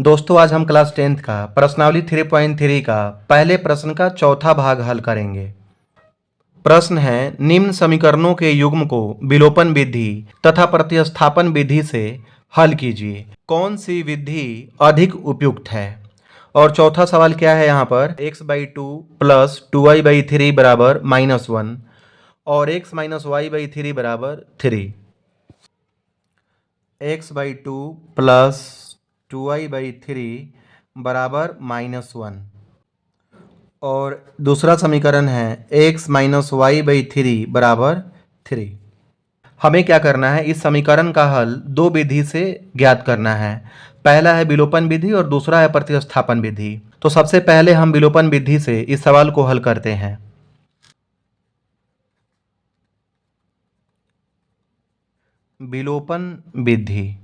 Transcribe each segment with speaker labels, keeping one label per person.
Speaker 1: दोस्तों आज हम क्लास 10th का प्रश्नावली 3.3 का पहले प्रश्न का चौथा भाग हल करेंगे। प्रश्न है निम्न समीकरणों के युग्म को विलोपन विधि तथा प्रतिस्थापन विधि से हल कीजिए। कौन सी विधि अधिक उपयुक्त है? और चौथा सवाल क्या है यहाँ पर x/2 प्लस 2y/3 बराबर -1 और x माइनस y/3 बराबर 3। x/2 प्लस 2y/3 बराबर -1 और दूसरा समीकरण है x माइनस y/3 बराबर 3। हमें क्या करना है, इस समीकरण का हल दो विधि से ज्ञात करना है। पहला है विलोपन विधि और दूसरा है प्रतिस्थापन विधि। तो सबसे पहले हम विलोपन विधि से इस सवाल को हल करते हैं। विलोपन विधि,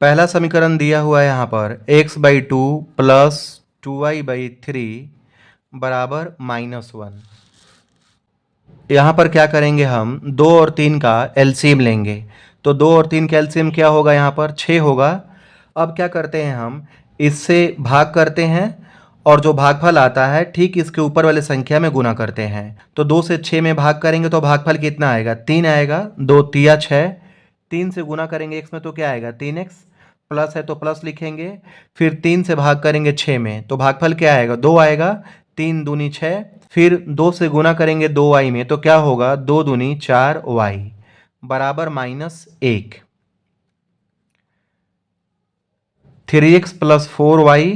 Speaker 1: पहला समीकरण दिया हुआ है यहाँ पर x/2 प्लस 2y/3 बराबर -1। यहाँ पर क्या करेंगे, हम 2 और 3 का एलसीएम लेंगे। तो 2 और 3 का एलसीएम क्या होगा, यहाँ पर 6 होगा। अब क्या करते हैं, हम इससे भाग करते हैं और जो भागफल आता है ठीक इसके ऊपर वाले संख्या में गुना करते हैं। तो 2 से 6 में भाग करेंगे तो भागफल कितना आएगा, 3 आएगा। 2 तिया 6, 3 से गुना करेंगे x में तो क्या आएगा 3x, प्लस है तो प्लस लिखेंगे। फिर 3 से भाग करेंगे 6 में तो भागफल क्या आएगा 2 आएगा। 3 दूनी 6, फिर 2 से गुना करेंगे 2y में तो क्या होगा 2 दूनी 4y बराबर -1। 3x प्लस 4y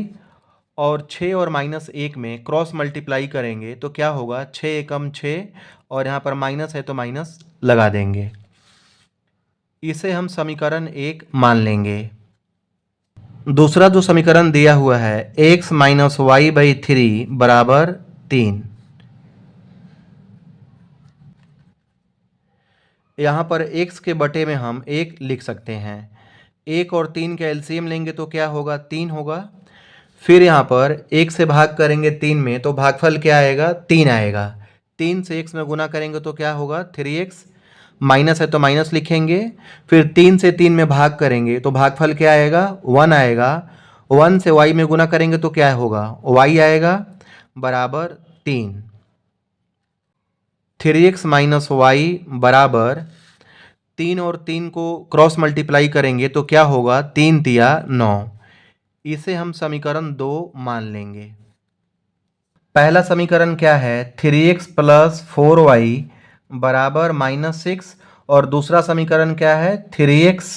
Speaker 1: और 6 और -1 में क्रॉस मल्टीप्लाई करेंगे तो क्या होगा 6 एकम 6 और यहाँ पर माइनस है तो माइनस लगा देंगे। इसे हम समीकरण 1 मान लेंगे। दूसरा जो समीकरण दिया हुआ है x माइनस y/3 बराबर 3। यहाँ पर x के बटे में हम 1 लिख सकते हैं। 1 और 3 का एलसीएम लेंगे तो क्या होगा 3 होगा। फिर यहाँ पर 1 से भाग करेंगे 3 में तो भागफल क्या आएगा 3 आएगा। 3 से x में गुना करेंगे तो क्या होगा 3x, माइनस है तो माइनस लिखेंगे। फिर 3 से 3 में भाग करेंगे तो भागफल क्या आएगा 1 आएगा। 1 से y में गुना करेंगे तो क्या होगा y आएगा बराबर 3। 3x माइनस वाई बराबर 3 और 3 को क्रॉस मल्टीप्लाई करेंगे तो क्या होगा 3 तिया 9। इसे हम समीकरण 2 मान लेंगे। पहला समीकरण क्या है 3x प्लस 4y बराबर -6 और दूसरा समीकरण क्या है 3x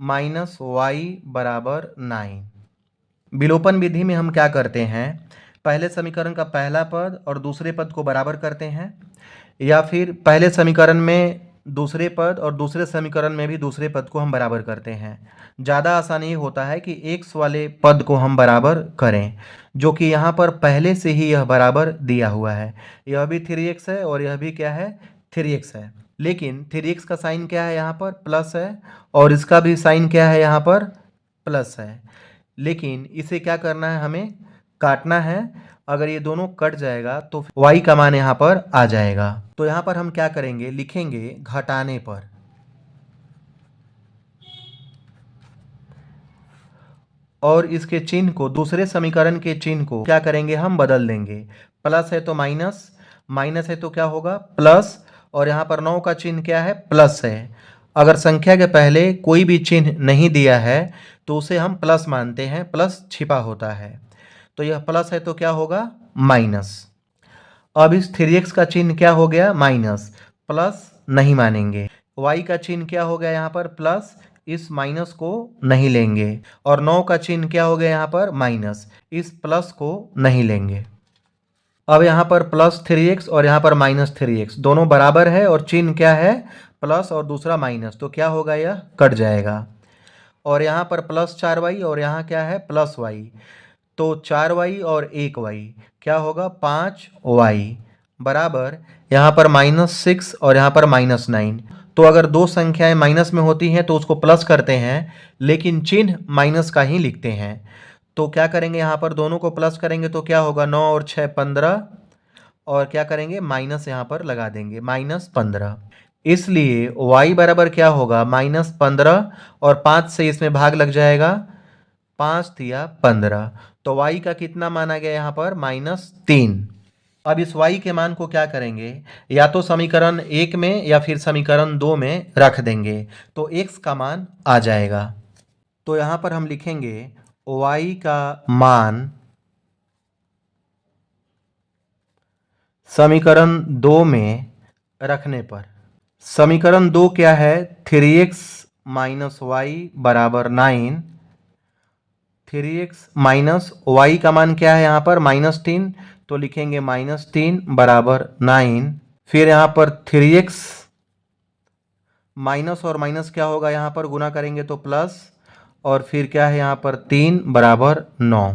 Speaker 1: माइनस वाई बराबर 9। विलोपन विधि में हम क्या करते हैं, पहले समीकरण का पहला पद और दूसरे पद को बराबर करते हैं, या फिर पहले समीकरण में दूसरे पद और दूसरे समीकरण में भी दूसरे पद को हम बराबर करते हैं। ज़्यादा आसान ये होता है कि x वाले पद को हम बराबर करें, जो कि यहाँ पर पहले से ही यह बराबर दिया हुआ है। यह भी 3x है और यह भी क्या है 3x है, लेकिन 3x का साइन क्या है यहाँ पर प्लस है और इसका भी साइन क्या है यहाँ पर प्लस है। लेकिन इसे क्या करना है, हमें काटना है। अगर ये दोनों कट जाएगा तो y का मान यहाँ पर आ जाएगा। तो यहाँ पर हम क्या करेंगे, लिखेंगे घटाने पर। और इसके चिन्ह को दूसरे समीकरण के चिन्ह को क्या करेंगे, हम बदल देंगे। प्लस है तो माइनस, माइनस है तो क्या होगा प्लस, और यहाँ पर 9 का चिन्ह क्या है प्लस है। अगर संख्या के पहले कोई भी चिन्ह नहीं दिया है तो उसे हम प्लस मानते हैं, प्लस छिपा होता है। तो यह प्लस है तो क्या होगा माइनस। अब इस 3x का चिन्ह क्या हो गया माइनस, प्लस नहीं मानेंगे। y का चिन्ह क्या हो गया यहाँ पर प्लस, इस माइनस को नहीं लेंगे। और 9 का चिन्ह क्या हो गया यहाँ पर माइनस, इस प्लस को नहीं लेंगे। अब यहाँ पर प्लस 3x और यहाँ पर -3x दोनों बराबर है और चिन्ह क्या है प्लस और दूसरा माइनस, तो क्या होगा यह कट जाएगा। और यहाँ पर प्लस 4y और यहाँ क्या है प्लस y, तो 4y और 1y क्या होगा 5y बराबर यहाँ पर -6 और यहाँ पर -9। तो अगर दो संख्याएं माइनस में होती हैं तो उसको प्लस करते हैं, लेकिन चिन्ह माइनस का ही लिखते हैं। तो क्या करेंगे, यहाँ पर दोनों को प्लस करेंगे तो क्या होगा 9 और 6 15, और क्या करेंगे माइनस यहाँ पर लगा देंगे -15। इसलिए y बराबर क्या होगा, -15 और 5 से इसमें भाग लग जाएगा, 5 तिया 15। तो y का कितना माना गया यहाँ पर, -3। अब इस y के मान को क्या करेंगे, या तो समीकरण 1 में या फिर समीकरण 2 में रख देंगे तो x का मान आ जाएगा। तो यहाँ पर हम लिखेंगे y का मान समीकरण 2 में रखने पर, समीकरण 2 क्या है, 3x माइनस वाई बराबर 9। 3x माइनस वाई का मान क्या है यहाँ पर, -3, तो लिखेंगे -3 बराबर 9। फिर यहाँ पर 3x माइनस और माइनस क्या होगा, यहाँ पर गुना करेंगे तो प्लस, और फिर क्या है यहाँ पर 3 बराबर 9।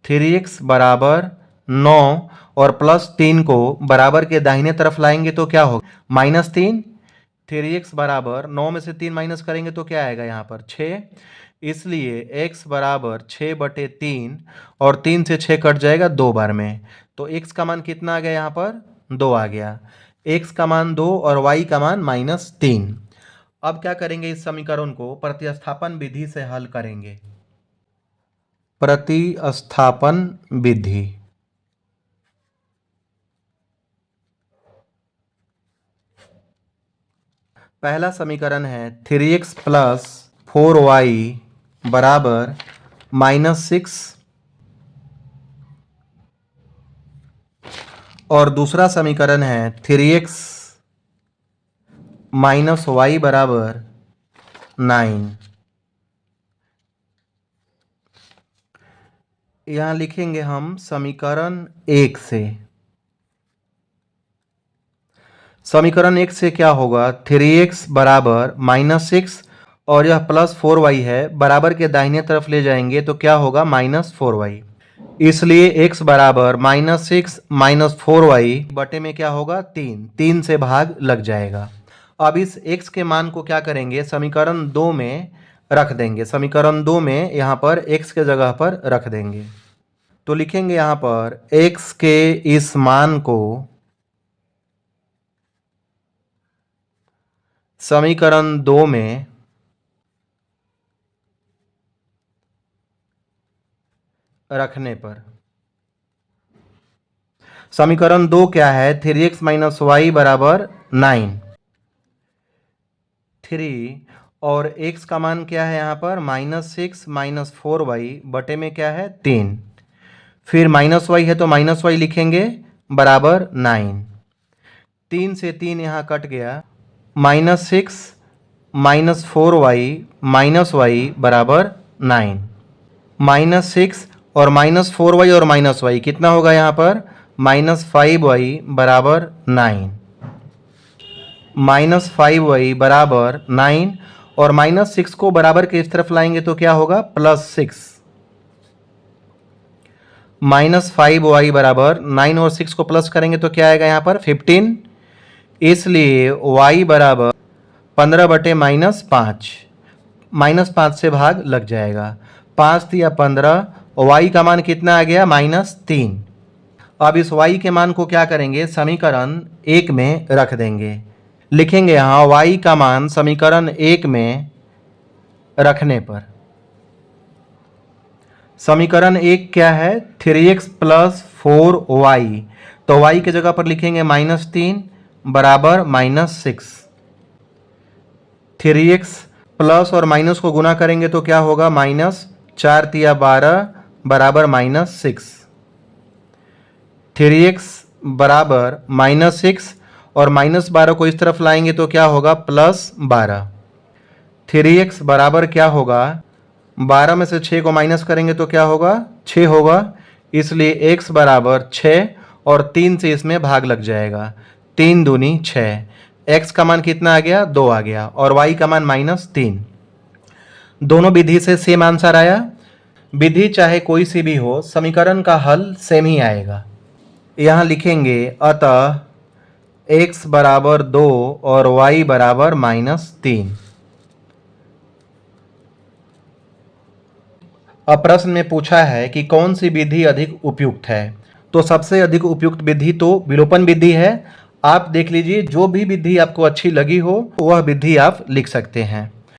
Speaker 1: 3x बराबर 9 और +3 को बराबर के दाहिने तरफ लाएंगे तो क्या होगा, -3। 3x बराबर 9 में से 3 माइनस करेंगे तो क्या आएगा यहाँ पर 6। इसलिए x बराबर 6/3 और 3 से 6 कट जाएगा 2 बार में, तो x का मान कितना आ गया यहाँ पर, 2 आ गया। x का मान 2 और y का मान -3। अब क्या करेंगे, इस समीकरण को प्रतिस्थापन विधि से हल करेंगे। प्रतिस्थापन विधि, पहला समीकरण है 3x प्लस 4y बराबर -6, और दूसरा समीकरण है 3x माइनस वाई बराबर 9। यहाँ लिखेंगे हम समीकरण 1 से, समीकरण 1 से क्या होगा, 3x बराबर -6 और यह +4y है, बराबर के दाहिने तरफ ले जाएंगे तो क्या होगा, -4y। इसलिए x बराबर -6 -4y बटे में क्या होगा, 3 से भाग लग जाएगा। अब इस x के मान को क्या करेंगे, समीकरण 2 में रख देंगे। समीकरण 2 में यहाँ पर x के जगह पर रख देंगे तो लिखेंगे यहाँ पर x के इस मान को समीकरण 2 में रखने पर, समीकरण 2 क्या है, 3x माइनस वाई बराबर 9। 3 और x का मान क्या है यहाँ पर, -6 -4y बटे में क्या है, 3। फिर -y है तो -y लिखेंगे बराबर 9। 3 से 3 यहाँ कट गया, -6 -4y -y बराबर 9। -6 और -4y और -y कितना होगा यहाँ पर, -5y बराबर 9। -5y बराबर 9 और -6 को बराबर के इस तरफ लाएंगे तो क्या होगा, +6। -5y बराबर 9 और 6 को प्लस करेंगे तो क्या आएगा यहाँ पर, 15। इसलिए y बराबर 15/-5, -5 से भाग लग जाएगा, 5 या 15, y का मान कितना आ गया, -3। अब इस y के मान को क्या करेंगे, समीकरण 1 में रख देंगे। लिखेंगे यहाँ y का मान समीकरण 1 में रखने पर, समीकरण 1 क्या है, 3x प्लस 4y, तो y के जगह पर लिखेंगे -3 बराबर -6। 3x प्लस और माइनस को गुना करेंगे तो क्या होगा, -4 तिया 12 बराबर -6। 3x बराबर -6 और -12 को इस तरफ लाएंगे तो क्या होगा, +12। 3x बराबर क्या होगा, 12 में से 6 को माइनस करेंगे तो क्या होगा, 6 होगा। इसलिए x बराबर 6 और 3 से इसमें भाग लग जाएगा, 3 दूनी 6। x का मान कितना आ गया, 2 आ गया, और y का मान -3। दोनों विधि से सेम आंसर आया। विधि चाहे कोई सी भी हो, समीकरण का हल सेम ही आएगा। यहाँ लिखेंगे अतः x बराबर 2 और y बराबर -3। अब प्रश्न में पूछा है कि कौन सी विधि अधिक उपयुक्त है, तो सबसे अधिक उपयुक्त विधि तो विलोपन विधि है। आप देख लीजिए, जो भी विधि आपको अच्छी लगी हो वह विधि आप लिख सकते हैं।